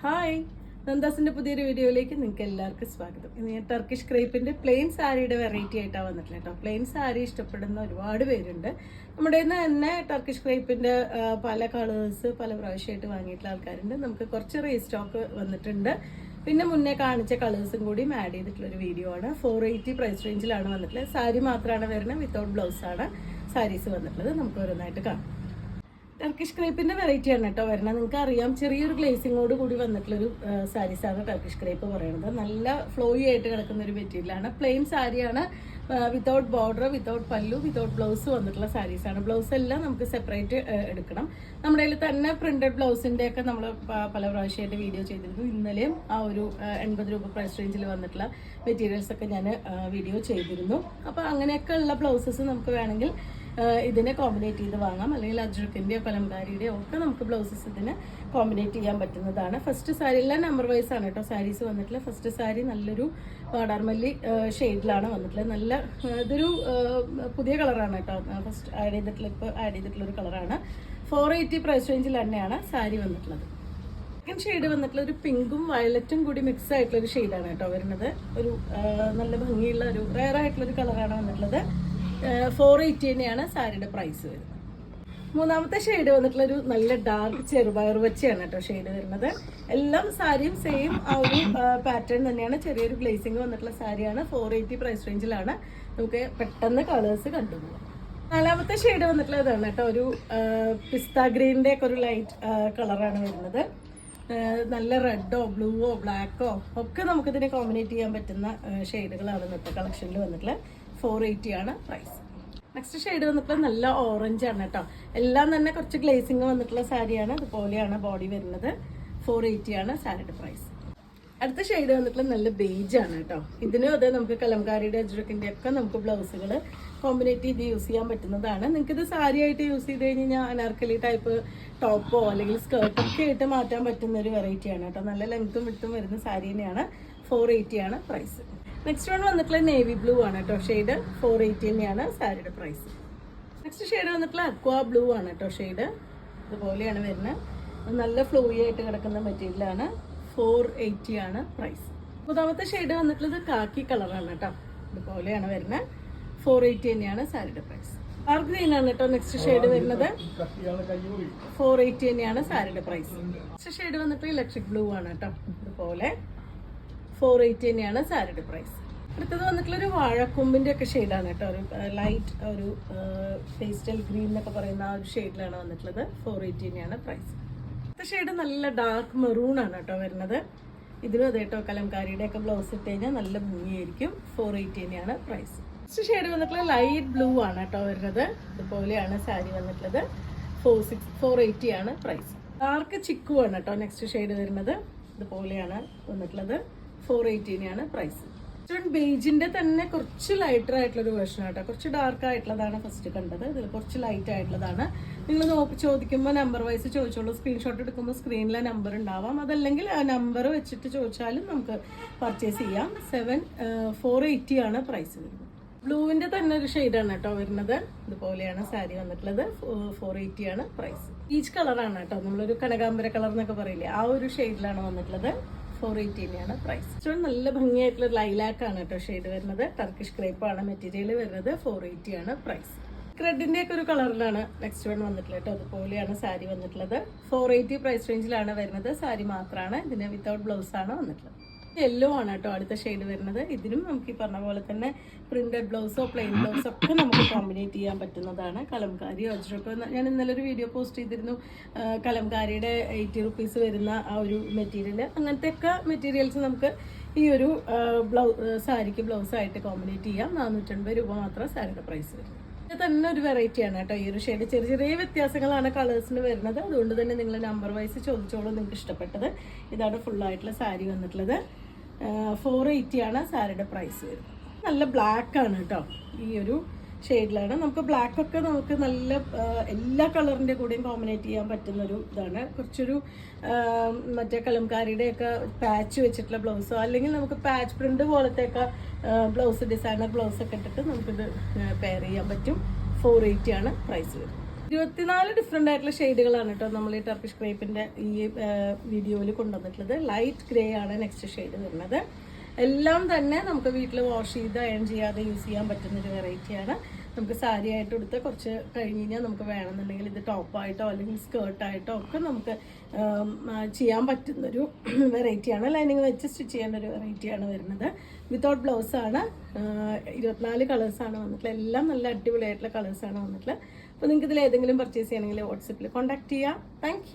Hi, നന്ദാസിന്റെ പുതിയൊരു വീഡിയോയിലേക്ക് നിങ്ങൾക്ക് എല്ലാവർക്കും സ്വാഗതം. ഇന്ന് ഞാൻ ടർക്കിഷ് ക്രേപ്പിന്റെ പ്ലെയിൻ സാരിയുടെ വെറൈറ്റി ആയിട്ടാണ് വന്നിട്ടുള്ളത് കേട്ടോ. പ്ലെയിൻ സാരി ഇഷ്ടപ്പെടുന്ന ഒരുപാട് പേരുണ്ട്. നമ്മുടെ തന്നെ ടർക്കിഷ് ക്രേപ്പിന്റെ പല കളേഴ്സ് പല പ്രാവശ്യമായിട്ട് വാങ്ങിയിട്ടുള്ള ആൾക്കാരുണ്ട്. നമുക്ക് കുറച്ച് റീസ്റ്റോക്ക് വന്നിട്ടുണ്ട്. പിന്നെ മുന്നേ കാണിച്ച കളേഴ്സും കൂടി ആഡ് ചെയ്തിട്ടുള്ള ഒരു വീഡിയോ ആണ്. 480 പ്രൈസ് റേഞ്ചിലാണ് വന്നിട്ടുള്ളത്. സാരി മാത്രമാണ് വരുന്നത്, വിത്തൗട്ട് ബ്ലൗസ് ആണ് സാരീസ് വന്നിട്ടുള്ളത്. നമുക്ക് ഓരോന്നായിട്ട് കാണാം. ടർക്കിഷ് ക്രേപ്പിന്റെ വെറൈറ്റി ആണ് കേട്ടോ വരുന്നത്. നിങ്ങൾക്ക് അറിയാം, ചെറിയൊരു ഗ്ലേസിങ്ങോട് കൂടി വന്നിട്ടുള്ളൊരു സാരീസാണ് ടർക്കിഷ് ക്രേപ്പ് പറയുന്നത്. നല്ല ഫ്ലോയി ആയിട്ട് കിടക്കുന്ന ഒരു മെറ്റീരിയലാണ്. പ്ലെയിൻ സാരിയാണ്, വിത്തൗട്ട് ബോർഡർ, വിത്തൗട്ട് പല്ലു, വിത്തൗട്ട് ബ്ലൗസ് വന്നിട്ടുള്ള സാരീസാണ്. ബ്ലൗസ് എല്ലാം നമുക്ക് സെപ്പറേറ്റ് എടുക്കണം. നമ്മുടെ കയ്യിൽ തന്നെ പ്രിന്റഡ് ബ്ലൗസിന്റെ ഒക്കെ നമ്മൾ പല പ്രാവശ്യമായിട്ട് വീഡിയോ ചെയ്തിരുന്നു. ഇന്നലെയും ആ ഒരു 80 രൂപ പ്രൈസ് റേഞ്ചിൽ വന്നിട്ടുള്ള മെറ്റീരിയൽസ് ഒക്കെ ഞാൻ വീഡിയോ ചെയ്തിരുന്നു. അപ്പോൾ അങ്ങനെയൊക്കെ ഉള്ള ബ്ലൗസസ് നമുക്ക് വേണമെങ്കിൽ ഇതിനെ കോമ്പിനേറ്റ് ചെയ്ത് വാങ്ങാം. അല്ലെങ്കിൽ അജ്രക്കിൻ്റെയോ കലംകാരിയുടെയോ ഒക്കെ നമുക്ക് ബ്ലൗസസ് ഇതിന് കോമ്പിനേറ്റ് ചെയ്യാൻ പറ്റുന്നതാണ്. ഫസ്റ്റ് സാരി എല്ലാം നമ്പർ വൈസ് ആണ് കേട്ടോ സാരീസ് വന്നിട്ടുള്ളത്. ഫസ്റ്റ് സാരി നല്ലൊരു വാടാർമല്ലി ഷെയ്ഡിലാണ് വന്നിട്ടുള്ളത്. നല്ല ഇതൊരു പുതിയ കളറാണ് കേട്ടോ. ഫസ്റ്റ് ഇപ്പോൾ ആഡ് ചെയ്തിട്ടുള്ള ഒരു കളറാണ്. 480 പ്രൈസ് റേഞ്ചിൽ തന്നെയാണ് സാരി വന്നിട്ടുള്ളത്. സെക്കൻഡ് ഷെയ്ഡ് വന്നിട്ടുള്ള ഒരു പിങ്കും വയലറ്റും കൂടി മിക്സ് ആയിട്ടുള്ള ഒരു ഷെയ്ഡാണ് കേട്ടോ വരുന്നത്. ഒരു നല്ല ഭംഗിയുള്ള ഒരു റെയർ ആയിട്ടുള്ള ഒരു കളറാണ് വന്നിട്ടുള്ളത്. 480 തന്നെയാണ് സാരിയുടെ പ്രൈസ് വരുന്നത്. മൂന്നാമത്തെ ഷെയ്ഡ് വന്നിട്ടുള്ള ഒരു നല്ല ഡാർക്ക് ചെറുപയർ വെച്ചാണ് കേട്ടോ ഷെയ്ഡ് വരുന്നത്. എല്ലാം സാരിയും സെയിം ആ ഒരു പാറ്റേൺ തന്നെയാണ്. ചെറിയൊരു ഗ്ലേസിങ് വന്നിട്ടുള്ള സാരിയാണ്. 480 പ്രൈസ് റേഞ്ചിലാണ്. നമുക്ക് പെട്ടെന്ന് കളേഴ്സ് കണ്ടുപോകാം. നാലാമത്തെ ഷെയ്ഡ് വന്നിട്ടുള്ള ഇതാണ് കേട്ടോ. ഒരു പിസ്ത ഗ്രീനിന്റെ ഒക്കെ ഒരു ലൈറ്റ് കളറാണ് വരുന്നത്. നല്ല റെഡോ ബ്ലൂവോ ബ്ലാക്കോ ഒക്കെ നമുക്കിതിനെ കോമ്പിനേറ്റ് ചെയ്യാൻ പറ്റുന്ന ഷെയ്ഡുകളാണ് ഇന്നത്തെ കളക്ഷനിൽ വന്നിട്ടുള്ളത്. 480 ആണ് പ്രൈസ്. നെക്സ്റ്റ് ഷെയ്ഡ് വന്നിട്ടുള്ള നല്ല ഓറഞ്ച് ആണ് കേട്ടോ. എല്ലാം തന്നെ കുറച്ച് ഗ്ലേസിങ് വന്നിട്ടുള്ള സാരിയാണ്. അതുപോലെയാണ് ബോഡി വരുന്നത്. 480 ആണ് സാരിയുടെ പ്രൈസ്. അടുത്ത ഷെയ്ഡ് വന്നിട്ടുള്ള നല്ല ബേജ് ആണ് കേട്ടോ. ഇതിനും അതെ നമുക്ക് കലംകാരിയുടെ അജ്രക്കിന്റെ ഒക്കെ നമുക്ക് ബ്ലൗസുകൾ കോമ്പിനേറ്റ് ചെയ്ത് യൂസ് ചെയ്യാൻ പറ്റുന്നതാണ്. നിങ്ങൾക്ക് ഇത് സാരി ആയിട്ട് യൂസ് ചെയ്ത് കഴിഞ്ഞാൽ അനാർക്കലി ടൈപ്പ് ടോപ്പോ അല്ലെങ്കിൽ സ്കേർട്ടൊക്കെ ആയിട്ട് മാറ്റാൻ പറ്റുന്ന ഒരു വെറൈറ്റി ആണ് കേട്ടോ. നല്ല ലെങ്ത്തും വിട്ടും വരുന്ന സാരി തന്നെയാണ്. 480 ആണ് പ്രൈസ്. നെക്സ്റ്റ് വൺ വന്നിട്ടുള്ള നേവി ബ്ലൂ ആണ് കേട്ടോ ഷെയ്ഡ്. 480 തന്നെയാണ് സാരിയുടെ പ്രൈസ്. നെക്സ്റ്റ് ഷെയ്ഡ് വന്നിട്ടുള്ള അക്വാ ബ്ലൂ ആണ് കേട്ടോ ഷെയ്ഡ്. ഇതുപോലെയാണ് വരുന്നത്. നല്ല ഫ്ലോയി ആയിട്ട് കിടക്കുന്ന മെറ്റീരിയലാണ്. 480 ആണ് പ്രൈസ്. മൂന്നാമത്തെ ഷെയ്ഡ് വന്നിട്ടുള്ളത് കാക്കി കളറാണ് കേട്ടോ. ഇതുപോലെയാണ് വരുന്നത്. 480 തന്നെയാണ് സാരിയുടെ പ്രൈസ്. ഡാർക്ക് ഗ്രീൻ ആണ് കേട്ടോ നെക്സ്റ്റ് ഷെയ്ഡ് വരുന്നത്. 480 തന്നെയാണ് സാരിയുടെ പ്രൈസ്. നെക്സ്റ്റ് ഷെയ്ഡ് വന്നിട്ട് ഇലക്ട്രിക് ബ്ലൂ ആണ് കേട്ടോ. ഇതുപോലെ 480 തന്നെയാണ് സാരിയുടെ പ്രൈസ്. അടുത്തത് വന്നിട്ടുള്ള ഒരു വാഴക്കൊമ്പിന്റെ ഒക്കെ ഷെയ്ഡാണ് കേട്ടോ. ഒരു ലൈറ്റ് ഒരു പേസ്റ്റൽ ഗ്രീൻ എന്നൊക്കെ പറയുന്ന ആ ഒരു ഷെയ്ഡിലാണ് വന്നിട്ടുള്ളത്. 480 തന്നെയാണ് പ്രൈസ്. അടുത്ത ഷെയ്ഡ് നല്ല ഡാർക്ക് മെറൂൺ ആണ് കേട്ടോ വരുന്നത്. ഇതിലും അതേ കേട്ടോ കലംകാരിയുടെ ഒക്കെ ബ്ലൗസ് ഇട്ട് കഴിഞ്ഞാൽ നല്ല ഭംഗിയായിരിക്കും. 480 തന്നെയാണ് പ്രൈസ്. നെക്സ്റ്റ് ഷെയ്ഡ് വന്നിട്ടുള്ള ലൈറ്റ് ബ്ലൂ ആണ് കേട്ടോ വരുന്നത്. ഇതുപോലെയാണ് സാരി വന്നിട്ടുള്ളത്. 480 ആണ് പ്രൈസ്. ഡാർക്ക് ചിക്കു ആണ് കേട്ടോ നെക്സ്റ്റ് ഷെയ്ഡ് വരുന്നത്. ഇതുപോലെയാണ് വന്നിട്ടുള്ളത്. 480 തന്നെയാണ് പ്രൈസ്. ബേജിന്റെ തന്നെ കുറച്ച് ലൈറ്റർ ആയിട്ടുള്ള ഒരു വേർഷൻ ആട്ടോ. കുറച്ച് ഡാർക്ക് ആയിട്ടുള്ളതാണ് ഫസ്റ്റ് കണ്ടത്. ഇതിൽ കുറച്ച് ലൈറ്റ് ആയിട്ടുള്ളതാണ്. നിങ്ങൾ ചോദിക്കുമ്പോൾ നമ്പർ വൈസ് ചോദിച്ചോളൂ. സ്ക്രീൻഷോട്ട് എടുക്കുമ്പോൾ സ്ക്രീനിലെ നമ്പർ ഉണ്ടാവാം. അതല്ലെങ്കിൽ ആ നമ്പർ വെച്ചിട്ട് ചോദിച്ചാലും നമുക്ക് പർച്ചേസ് ചെയ്യാം. 480 ആണ് പ്രൈസ് വരുന്നത്. ബ്ലൂവിന്റെ തന്നെ ഒരു ഷെയ്ഡാണ് കേട്ടോ വരുന്നത്. ഇതുപോലെയാണ് സാരി വന്നിട്ടുള്ളത്. 480 ആണ് പ്രൈസ്. പീച്ച് കളറാണ് കേട്ടോ. നമ്മളൊരു കനകാംബര കളർ എന്നൊക്കെ പറയില്ലേ, ആ ഒരു ഷെയ്ഡിലാണ് വന്നിട്ടുള്ളത്. 480 തന്നെയാണ് പ്രൈസ്. നല്ല ഭംഗിയായിട്ടുള്ള ലൈലാക്ക് ആണ് കേട്ടോ ഷെയ്ഡ് വരുന്നത്. ടർക്കിഷ് ക്രേപ്പ് ആണ് മെറ്റീരിയൽ വരുന്നത്. 480 ആണ് പ്രൈസ്. റെഡിന്റെ ഒക്കെ ഒരു കളറിലാണ് നെക്സ്റ്റ് വൺ വന്നിട്ടുള്ളത് കേട്ടോ. അതുപോലെയാണ് സാരി വന്നിട്ടുള്ളത്. 480 പ്രൈസ് റേഞ്ചിലാണ് വരുന്നത്. സാരി മാത്രമാണ്. ഇതിന് വിത്തൗട്ട് ബ്ലൗസ് ആണ് വന്നിട്ടുള്ളത്. യെല്ലോ ആണ് കേട്ടോ അടുത്ത ഷെയ്ഡ് വരുന്നത്. ഇതിനും നമുക്ക് ഈ പറഞ്ഞ പോലെ തന്നെ പ്രിന്റഡ് ബ്ലൗസോ പ്ലെയിൻ ബ്ലൗസോ ഒക്കെ നമുക്ക് കോമ്പിനേറ്റ് ചെയ്യാൻ പറ്റുന്നതാണ്. കലംകാരിയോ അജ്രക്കോ ഞാൻ ഇന്നലെ ഒരു വീഡിയോ പോസ്റ്റ് ചെയ്തിരുന്നു. കലംകാരിയുടെ 80 റുപ്പീസ് വരുന്ന ആ ഒരു മെറ്റീരിയൽ, അങ്ങനത്തെ ഒക്കെ മെറ്റീരിയൽസ് നമുക്ക് ഈ ഒരു സാരിക്ക് ബ്ലൗസായിട്ട് കോമ്പിനേറ്റ് ചെയ്യാം. 480 രൂപ മാത്രം സാരിയുടെ പ്രൈസ് വരും. ഇത് തന്നെ ഒരു വെറൈറ്റി ആണ് കേട്ടോ. ഈ ഒരു ഷെയ്ഡ് ചെറിയ ചെറിയ വ്യത്യാസങ്ങളാണ് കളേഴ്സിന് വരുന്നത്. അതുകൊണ്ട് തന്നെ നിങ്ങൾ നമ്പർ വൈസ് ചോദിച്ചോളൂ നിങ്ങൾക്ക് ഇഷ്ടപ്പെട്ടത്. ഇതാണ് ഫുള്ളായിട്ടുള്ള സാരി വന്നിട്ടുള്ളത്. 480 ആണ് സാരിയുടെ പ്രൈസ് വരുന്നത്. നല്ല ബ്ലാക്ക് ആണ് കേട്ടോ. ഈ ഒരു ഷെയ്ഡിലാണ്. നമുക്ക് ബ്ലാക്ക് ഒക്കെ നമുക്ക് നല്ല എല്ലാ കളറിൻ്റെ കൂടെയും കോമ്പിനേറ്റ് ചെയ്യാൻ പറ്റുന്നൊരു ഇതാണ്. കുറച്ചൊരു മറ്റേ കലംകാരിയുടെ ഒക്കെ പാച്ച് വെച്ചിട്ടുള്ള ബ്ലൗസോ അല്ലെങ്കിൽ നമുക്ക് പാച്ച് പ്രിന്റ് പോലത്തെ ഒക്കെ ബ്ലൗസ് ഡിസൈനർ ബ്ലൗസ് ഒക്കെ ഇട്ടിട്ട് നമുക്കിത് പെയർ ചെയ്യാൻ പറ്റും. 480 ആണ് പ്രൈസ് വരുന്നത്. 24 ഡിഫറെൻ്റ് ആയിട്ടുള്ള ഷെയ്ഡുകളാണ് കേട്ടോ നമ്മൾ ഈ ടർക്കിഷ് ക്രേപ്പിൻ്റെ ഈ വീഡിയോയിൽ കൊണ്ടുവന്നിട്ടുള്ളത്. ലൈറ്റ് ഗ്രേ ആണ് നെക്സ്റ്റ് ഷെയ്ഡ് വരുന്നത്. എല്ലാം തന്നെ നമുക്ക് വീട്ടിൽ വാഷ് ചെയ്ത് അയൺ ചെയ്യാതെ യൂസ് ചെയ്യാൻ പറ്റുന്നൊരു വെറൈറ്റിയാണ്. നമുക്ക് സാരി ആയിട്ട് എടുത്ത് കുറച്ച് കഴിഞ്ഞ് കഴിഞ്ഞാൽ നമുക്ക് വേണമെന്നുണ്ടെങ്കിൽ ഇത് ടോപ്പായിട്ടോ അല്ലെങ്കിൽ സ്കേർട്ടായിട്ടോ ഒക്കെ നമുക്ക് ചെയ്യാൻ പറ്റുന്നൊരു വെറൈറ്റിയാണ്. ലൈനിങ് വെച്ച് സ്റ്റിച്ച് ചെയ്യേണ്ട ഒരു വെറൈറ്റിയാണ് വരുന്നത്. വിത്തൗട്ട് ബ്ലൗസാണ്. 24 കളേഴ്സാണ് വന്നിട്ടുള്ളത്. എല്ലാം നല്ല അടിപൊളിയായിട്ടുള്ള കളേഴ്സാണ് വന്നിട്ടുള്ളത്. അപ്പോൾ നിങ്ങൾക്ക് ഇതിൽ ഏതെങ്കിലും പർച്ചേസ് ചെയ്യണമെങ്കിൽ വാട്സപ്പിൽ കോൺടാക്ട് ചെയ്യാം. താങ്ക്